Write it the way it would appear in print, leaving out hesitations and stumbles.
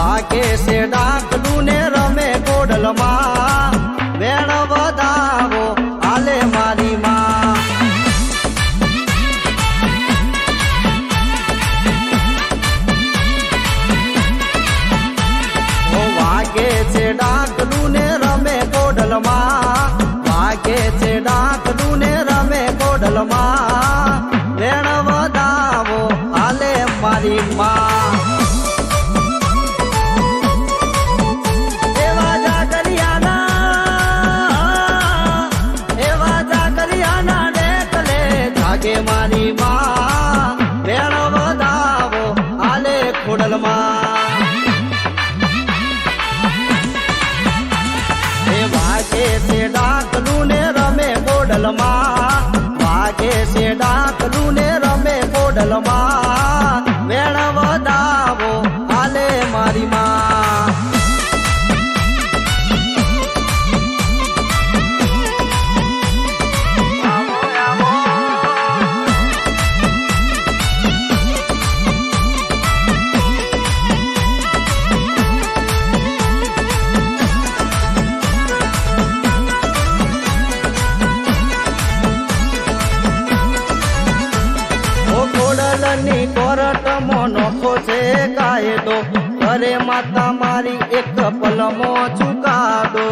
વાગે છે ડાકલું ને રમે કોડલમાં વેણ વધાવો હાલે મારી માં વાગે છે ડાકલું ને રમે કોડલમાં વાગે છે ડાકલું ને રમે કોડલમાં વેણ વધાવો હાલે મારી માં મારી માં વેણ વધાવો આલે ખોડલમાં વાગે છે ડાકલું ને રમે કોડલમાં વાગે છે ડાકલું ને રમે કોડલમાં વેણ વધાવો આલે મારી માં કોરટમાં નોખો છે કાયદો અરે માતા મારી એક પલમો ચુકાદો